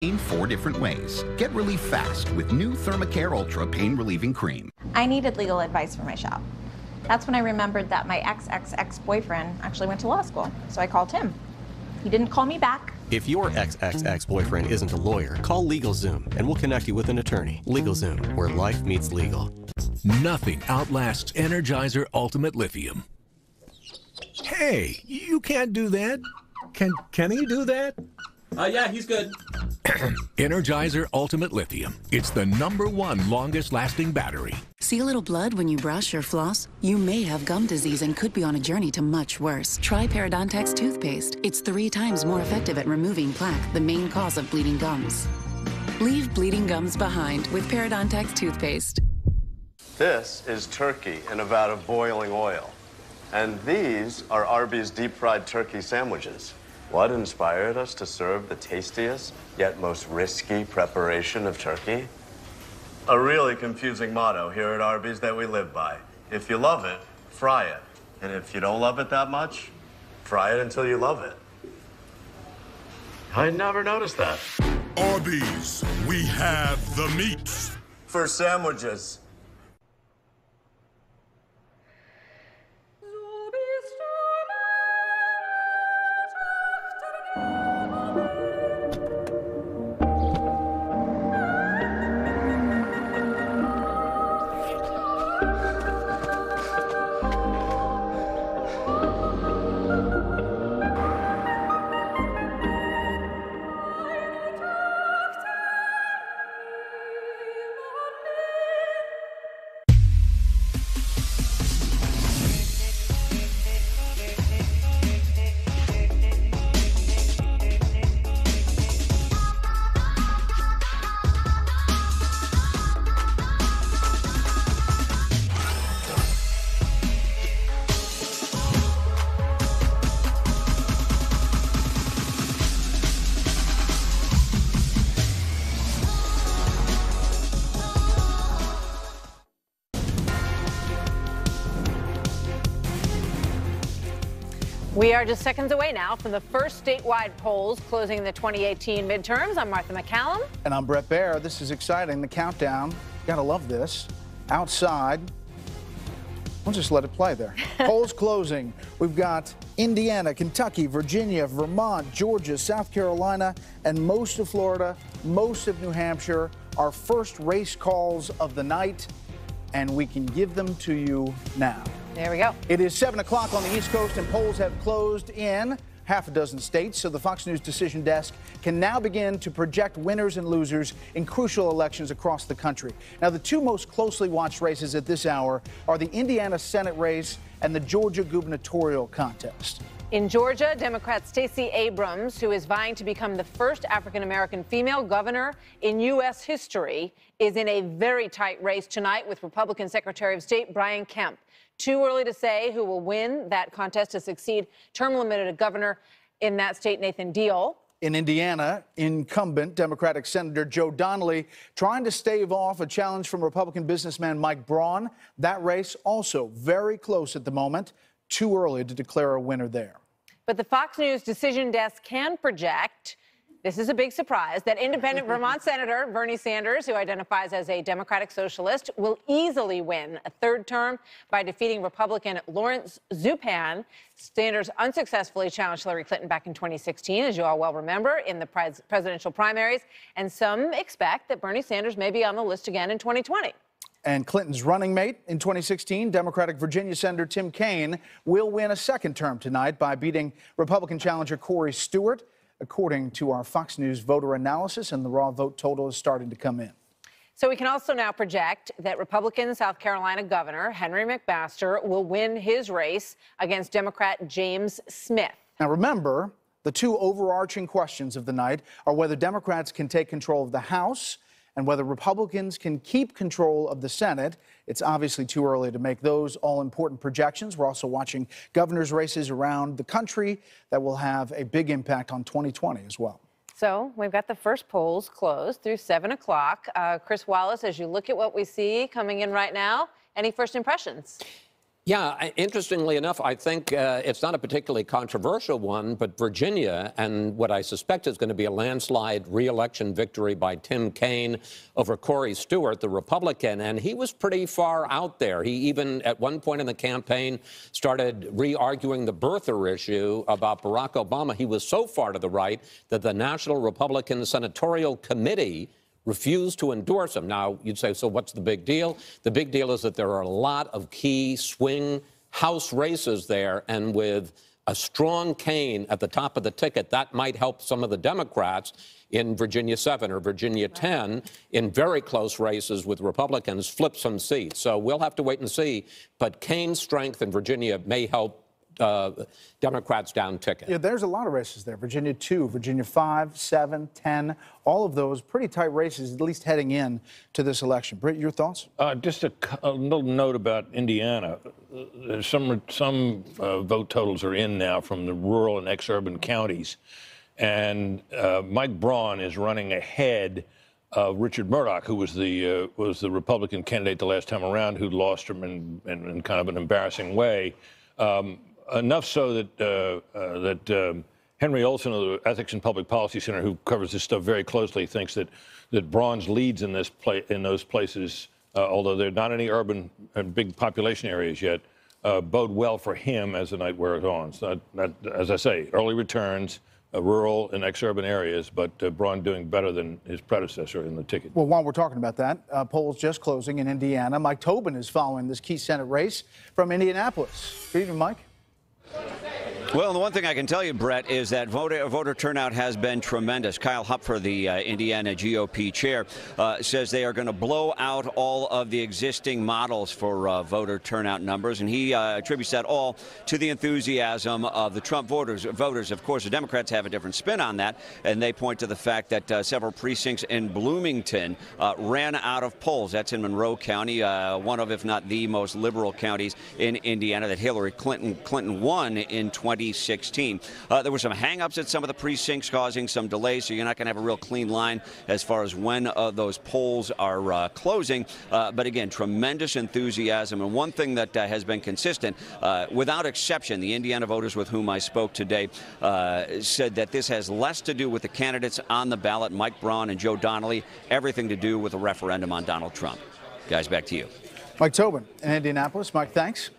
Pain 4 different ways. Get relief fast with new Thermacare Ultra Pain Relieving Cream. I needed legal advice for my shop. That's when I remembered that my ex-boyfriend actually went to law school, so I called him. He didn't call me back. If your ex-boyfriend isn't a lawyer, call LegalZoom and we'll connect you with an attorney. LegalZoom, where life meets legal. Nothing outlasts Energizer Ultimate Lithium. Hey, you can't do that. Can he do that? Yeah, he's good. Energizer Ultimate Lithium. It's the #1 longest lasting battery. See a little blood when you brush or floss? You may have gum disease and could be on a journey to much worse. Try Parodontax toothpaste. It's 3 times more effective at removing plaque, the main cause of bleeding gums. Leave bleeding gums behind with Parodontax toothpaste. This is turkey in a vat of boiling oil. And these are Arby's deep-fried turkey sandwiches. What inspired us to serve the tastiest, yet most risky preparation of turkey? A really confusing motto here at Arby's that we live by. If you love it, fry it. And if you don't love it that much, fry it until you love it. I never noticed that. Arby's, we have the meats. For sandwiches. We are just seconds away now from the first statewide polls closing the 2018 midterms. I'm Martha McCallum. And I'm Brett Baer. This is exciting. The countdown. Gotta love this. Outside. We'll just let it play there. Polls closing. We've got Indiana, Kentucky, Virginia, Vermont, Georgia, South Carolina, and most of Florida, most of New Hampshire. Our first race calls of the night, and we can give them to you now. There we go. It is 7 o'clock on the East Coast, and polls have closed in half a dozen states, so the Fox News decision desk can now begin to project winners and losers in crucial elections across the country. Now, the 2 most closely watched races at this hour are the Indiana Senate race and the Georgia gubernatorial contest. In Georgia, Democrat Stacey Abrams, who is vying to become the first African-American female governor in U.S. history, is in a very tight race tonight with Republican Secretary of State Brian Kemp. Too early to say who will win that contest to succeed term-limited governor in that state, Nathan Deal. In Indiana, incumbent Democratic Senator Joe Donnelly trying to stave off a challenge from Republican businessman Mike Braun. That race also very close at the moment. Too early to declare a winner there. But the Fox News decision desk can project, this is a big surprise, that independent Vermont Senator Bernie Sanders, who identifies as a Democratic socialist, will easily win a 3rd term by defeating Republican Lawrence Zupan. Sanders unsuccessfully challenged Hillary Clinton back in 2016, as you all well remember, in the presidential primaries. And some expect that Bernie Sanders may be on the list again in 2020. And Clinton's running mate in 2016, Democratic Virginia Senator Tim Kaine, will win a 2nd term tonight by beating Republican challenger Corey Stewart, according to our Fox News voter analysis, and the raw vote total is starting to come in. So we can also now project that Republican South Carolina Governor Henry McMaster will win his race against Democrat James Smith. Now remember, the 2 overarching questions of the night are whether Democrats can take control of the House and whether Republicans can keep control of the Senate. It's obviously too early to make those all-important projections. We're also watching governor's races around the country that will have a big impact on 2020 as well. So we've got the first polls closed through 7 o'clock. Chris Wallace, as you look at what we see coming in right now, any first impressions? Yeah, interestingly enough, I think it's not a particularly controversial one, but Virginia, and what I suspect is going to be a landslide re-election victory by Tim Kaine over Corey Stewart, the Republican, and he was pretty far out there. He even, at one point in the campaign, started re-arguing the birther issue about Barack Obama. He was so far to the right that the National Republican Senatorial Committee refused to endorse him. Now, you'd say, so what's the big deal? The big deal is that there are a lot of key swing House races there, and with a strong Kaine at the top of the ticket, that might help some of the Democrats in Virginia 7 or Virginia 10 in very close races with Republicans flip some seats. So we'll have to wait and see. But Kaine's strength in Virginia may help Democrats down ticket. Yeah, there's a lot of races there. Virginia 2, Virginia 5, 7, 10, all of those pretty tight races, at least heading in to this election. Britt, your thoughts? Just a little note about Indiana. Some vote totals are in now from the rural and ex-urban counties, and Mike Braun is running ahead of Richard Murdoch, who was the Republican candidate the last time around, who lost him in kind of an embarrassing way. Enough so that Henry Olson of the Ethics and Public Policy Center, who covers this stuff very closely, thinks that Braun's leads in those places, although they're not any urban and big population areas yet, bode well for him as the night wears on. So as I say, early returns, rural and ex-urban areas, but Braun doing better than his predecessor in the ticket. Well, while we're talking about that, polls just closing in Indiana. Mike Tobin is following this key Senate race from Indianapolis. Good evening, Mike. Well, the one thing I can tell you, Brett, is that voter turnout has been tremendous. Kyle Hupfer, the Indiana GOP chair, says they are going to blow out all of the existing models for voter turnout numbers, and he attributes that all to the enthusiasm of the Trump voters. Of course, the Democrats have a different spin on that, and they point to the fact that several precincts in Bloomington ran out of polls. That's in Monroe County, one of, if not the most liberal counties in Indiana that Hillary Clinton won in 2016. There were some hang-ups at some of the precincts causing some delays, so you're not going to have a real clean line as far as when those polls are closing. But again, tremendous enthusiasm. And one thing that has been consistent, without exception, the Indiana voters with whom I spoke today said that this has less to do with the candidates on the ballot, Mike Braun and Joe Donnelly, everything to do with a referendum on Donald Trump. Guys, back to you. Mike Tobin in Indianapolis. Mike, thanks.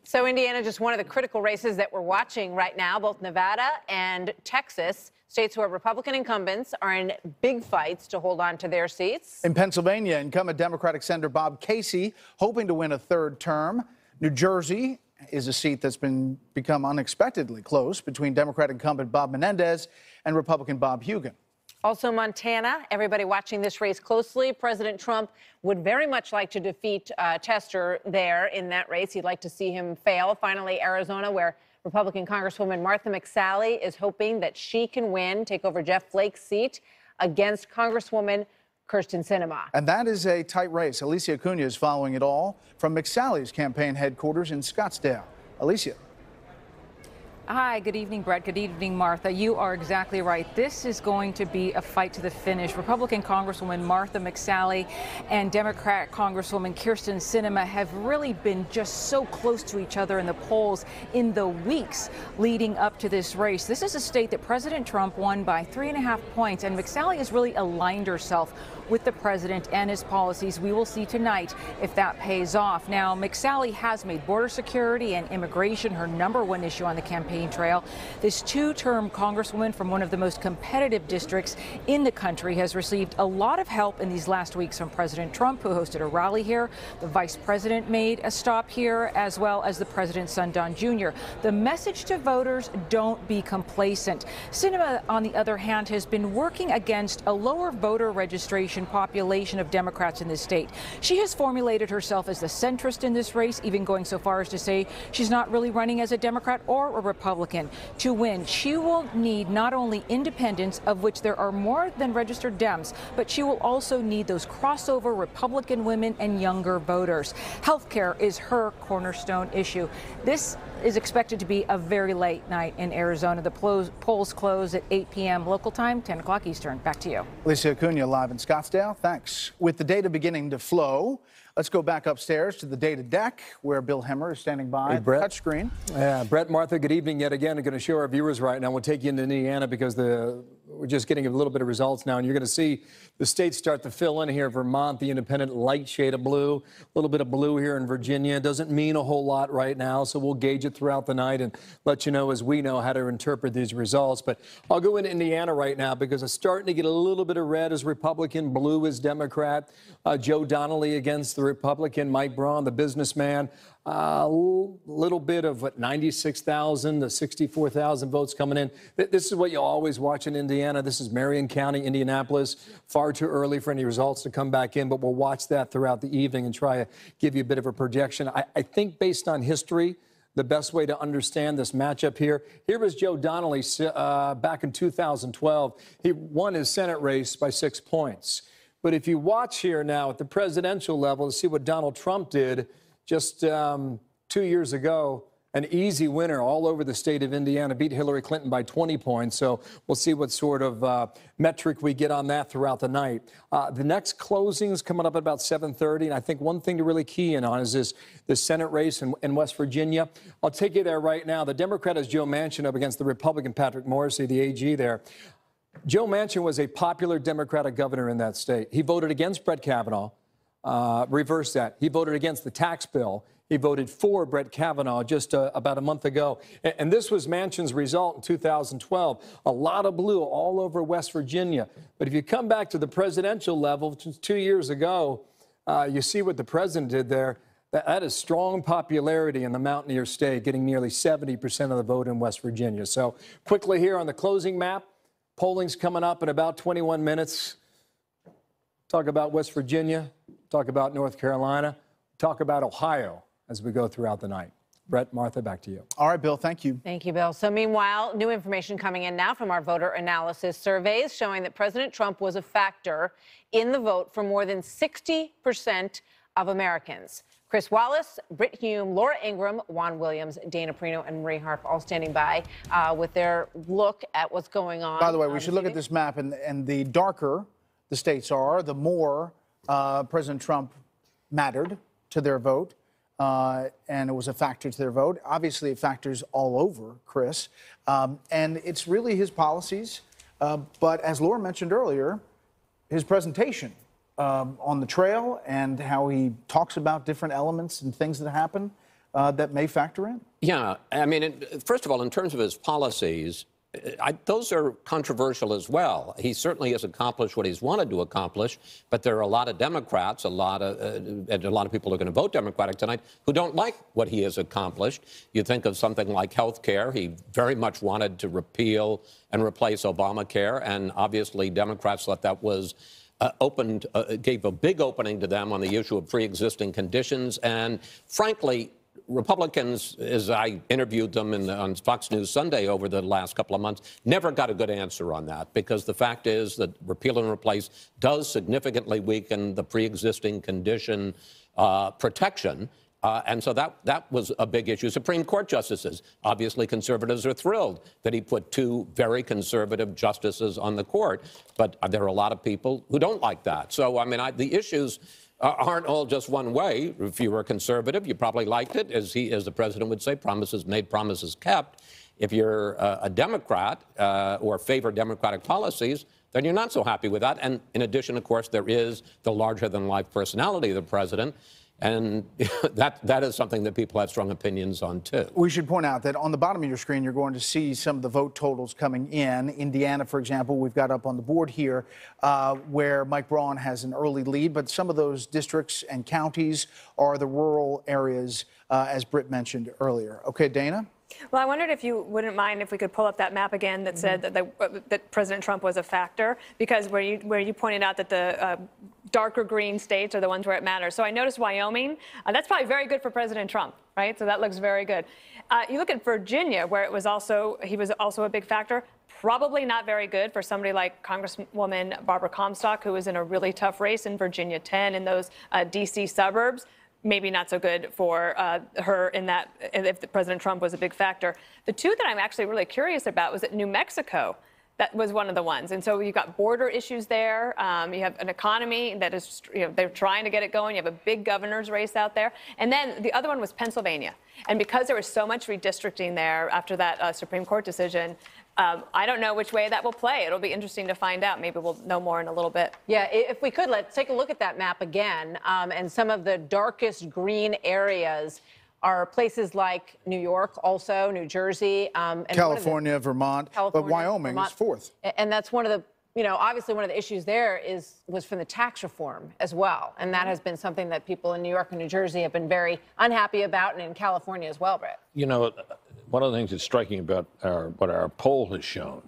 So Indiana, just one of the critical races that we're watching right now. Both Nevada and Texas, states who are Republican incumbents, are in big fights to hold on to their seats. In Pennsylvania, incumbent Democratic Senator Bob Casey hoping to win a third term. New Jersey is a seat that's become unexpectedly close between Democratic incumbent Bob Menendez and Republican Bob Hugin. Also Montana, everybody watching this race closely. President Trump would very much like to defeat Tester there in that race. He'd like to see him fail. Finally, Arizona, where Republican Congresswoman Martha McSally is hoping that she can win, take over Jeff Flake's seat against Congresswoman Kyrsten Sinema. And that is a tight race. Alicia Acuna is following it all from McSally's campaign headquarters in Scottsdale. Alicia. Hi, good evening, Brett. Good evening, Martha. You are exactly right. This is going to be a fight to the finish. Republican Congresswoman Martha McSally and Democrat Congresswoman Kyrsten Sinema have really been just so close to each other in the polls in the weeks leading up to this race. This is a state that President Trump won by 3.5 points, and McSally has really aligned herself with the president and his policies. We will see tonight if that pays off. Now, McSally has made border security and immigration her #1 issue on the campaign trail. This two-term congresswoman from one of the most competitive districts in the country has received a lot of help in these last weeks from President Trump, who hosted a rally here. The vice president made a stop here, as well as the president's son, Don Jr. The message to voters: don't be complacent. Sinema, on the other hand, has been working against a lower voter registration population of Democrats in this state. She has formulated herself as the centrist in this race, even going so far as to say she's not really running as a Democrat or a Republican. To win, she will need not only independents, of which there are more than registered Dems, but she will also need those crossover Republican women and younger voters. Healthcare is her cornerstone issue. This is expected to be a very late night in Arizona. The polls close at 8 p.m. local time, 10 o'clock Eastern. Back to you. Alicia Acuna live in Scottsdale. Thanks. With the data beginning to flow, Let's go back upstairs to the data deck where Bill Hemmer is standing by at the touchscreen. Yeah, Brett, Martha, good evening yet again. I'm going to show our viewers right now. We'll take you into Indiana because we're just getting a little bit of results now, and you're going to see the states start to fill in here. Vermont, the independent light shade of blue, a little bit of blue here in Virginia. Doesn't mean a whole lot right now, so we'll gauge it throughout the night and let you know as we know how to interpret these results. But I'll go into Indiana right now because it's starting to get a little bit of red as Republican, blue as Democrat. Joe Donnelly against the Republican, Mike Braun, the businessman. A little bit of, 96,000 to 64,000 votes coming in. This is what you always watch in Indiana. This is Marion County, Indianapolis. Far too early for any results to come back in, but we'll watch that throughout the evening and try to give you a bit of a projection. I think based on history, the best way to understand this matchup here was Joe Donnelly back in 2012. He won his Senate race by 6 points. But if you watch here now at the presidential level to see what Donald Trump did just 2 years ago, an easy winner all over the state of Indiana, beat Hillary Clinton by 20 points. So we'll see what sort of metric we get on that throughout the night. The next closing is coming up at about 7:30. And I think one thing to really key in on is this Senate race in West Virginia. I'll take you there right now. The Democrat is Joe Manchin up against the Republican Patrick Morrisey, the AG there. Joe Manchin was a popular Democratic governor in that state. He voted against Brett Kavanaugh. Reverse that. He voted against the tax bill. He voted for Brett Kavanaugh just about a month ago. And this was Manchin's result in 2012. A lot of blue all over West Virginia. But if you come back to the presidential level, 2 years ago, you see what the president did there. That is strong popularity in the Mountaineer state, getting nearly 70% of the vote in West Virginia. So quickly here on the closing map, polling's coming up in about 21 minutes. Talk about West Virginia, talk about North Carolina, talk about Ohio as we go throughout the night. Brett, Martha, back to you. All right, Bill, thank you. Thank you, Bill. So meanwhile, new information coming in now from our voter analysis surveys showing that President Trump was a factor in the vote for more than 60% of Americans. Chris Wallace, Britt Hume, Laura Ingraham, Juan Williams, Dana Perino, and Marie Harp all standing by with their look at what's going on. By the way, we should look at this map, and the darker the states are, the more President Trump mattered to their vote, and it was a factor to their vote. Obviously, it factors all over, Chris, and it's really his policies. But as Laura mentioned earlier, his presentation on the trail and how he talks about different elements and things that happen that may factor in. Yeah, I mean, first of all, in terms of his policies, those are controversial as well. He certainly has accomplished what he's wanted to accomplish, but there are a lot of Democrats, and a lot of people who are going to vote Democratic tonight who don't like what he has accomplished. You think of something like health care. He very much wanted to repeal and replace Obamacare, and obviously Democrats thought that was gave a big opening to them on the issue of pre-existing conditions. And frankly, Republicans, as I interviewed them on Fox News Sunday over the last couple of months, never got a good answer on that, because the fact is that repeal and replace does significantly weaken the pre-existing condition protection. And so that was a big issue. Supreme Court justices, obviously conservatives are thrilled that he put two very conservative justices on the court. But there are a lot of people who don't like that. So, I mean, the issues aren't all just one way. If you were a conservative, you probably liked it. As the president would say, promises made, promises kept. If you're a Democrat or favor Democratic policies, then you're not so happy with that. And in addition, of course, there is the larger-than-life personality of the president. And that is something that people have strong opinions on, too. We should point out that on the bottom of your screen, you're going to see some of the vote totals coming in. Indiana, for example, we've got up on the board here, where Mike Braun has an early lead. But some of those districts and counties are the rural areas, as Britt mentioned earlier. OK, Dana? Well, I wondered if you wouldn't mind if we could pull up that map again that said that President Trump was a factor, because where you pointed out that the darker green states are the ones where it matters. So I noticed Wyoming. That's probably very good for President Trump, right? So that looks very good. You look at Virginia, where he was also a big factor. Probably not very good for somebody like Congresswoman Barbara Comstock, who was in a really tough race in Virginia 10 in those D.C. suburbs. Maybe not so good for her in that, if President Trump was a big factor. The two that I'm actually really curious about was that New Mexico, That was one of the ones. And so you've got border issues there. You have an economy that is, they're trying to get it going. You have a big governor's race out there. And then the other one was Pennsylvania. And because there was so much redistricting there after that Supreme Court decision, I don't know which way that will play. It'll be interesting to find out. Maybe we'll know more in a little bit. Yeah, if we could, let's take a look at that map again. And some of the darkest green areas are places like New York, also New Jersey, and California, Vermont, but Wyoming is fourth. And that's one of the, obviously one of the issues there was from the tax reform as well, and that has been something that people in New York and New Jersey have been very unhappy about, and in California as well, Brett. One of the things that's striking about what our poll has shown,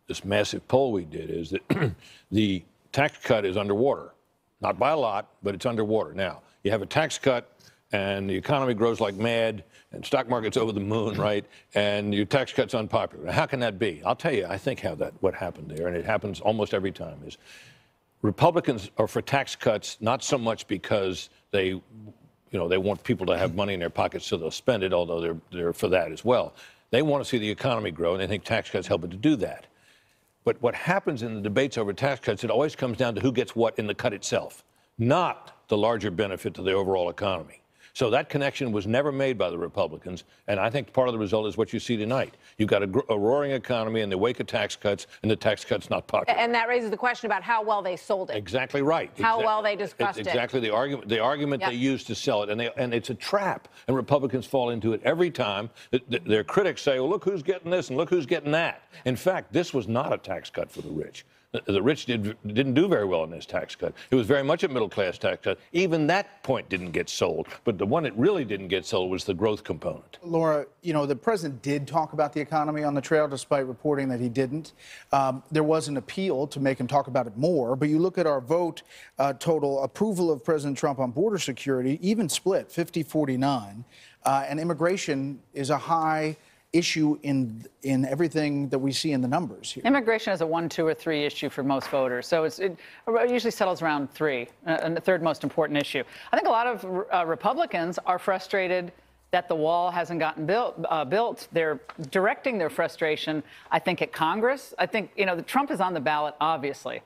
this massive poll we did, is that the tax cut is underwater, not by a lot, but it's underwater. Now you have a tax cut, and the economy grows like mad, and stock market's over the moon, right? And your tax cut's unpopular. How can that be? I'll tell you, I think what happened there, and it happens almost every time, is Republicans are for tax cuts not so much because they want people to have money in their pockets so they'll spend it, although they're for that as well. They want to see the economy grow, and they think tax cuts help it to do that. But what happens in the debates over tax cuts, it always comes down to who gets what in the cut itself, not the larger benefit to the overall economy. So that connection was never made by the Republicans, and I think part of the result is what you see tonight. You've got a roaring economy in the wake of tax cuts, and the tax cut's not popular. And that raises the question about how well they sold it. Exactly right. How well they discussed it. Exactly the argument they used to sell it, and it's a trap, and Republicans fall into it every time. Their critics say, well, look who's getting this and look who's getting that. In fact, this was not a tax cut for the rich. The rich didn't do very well in this tax cut. It was very much a middle-class tax cut. Even that point didn't get sold. But the one that really didn't get sold was the growth component. Laura, the president did talk about the economy on the trail, despite reporting that he didn't. There was an appeal to make him talk about it more. But you look at our vote total, approval of President Trump on border security, even split, 50-49. And immigration is a high issue in everything that we see in the numbers here. Immigration is a 1, 2, or 3 issue for most voters, so it usually settles around 3, and the third most important issue. I think a lot of Republicans are frustrated that the wall hasn't gotten built. They're directing their frustration, I think, at Congress. I think, Trump is on the ballot, obviously,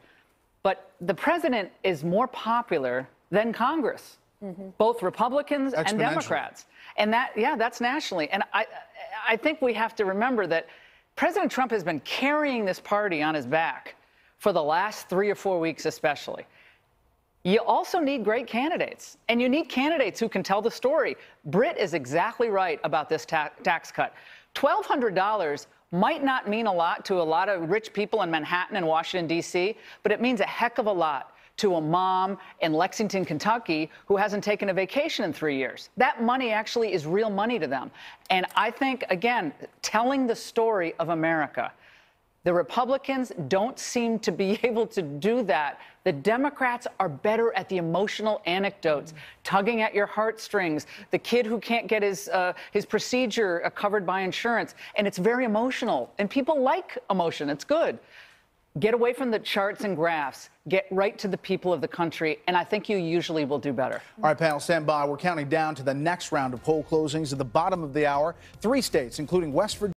but the president is more popular than Congress, both Republicans and Democrats. And that's nationally. And I think we have to remember that President Trump has been carrying this party on his back for the last 3 or 4 weeks especially. You also need great candidates, and you need candidates who can tell the story. Britt is exactly right about this tax cut. $1,200 might not mean a lot to a lot of rich people in Manhattan and Washington, D.C., but it means a heck of a lot to a mom in Lexington, Kentucky, who hasn't taken a vacation in 3 years. That money actually is real money to them. And I think, again, telling the story of America, the Republicans don't seem to be able to do that. The Democrats are better at the emotional anecdotes, tugging at your heartstrings, the kid who can't get his procedure covered by insurance. And it's very emotional. And people like emotion. It's good. Get away from the charts and graphs. Get right to the people of the country, and I think you usually will do better. All right, panel, stand by. We're counting down to the next round of poll closings at the bottom of the hour. 3 states, including West Virginia.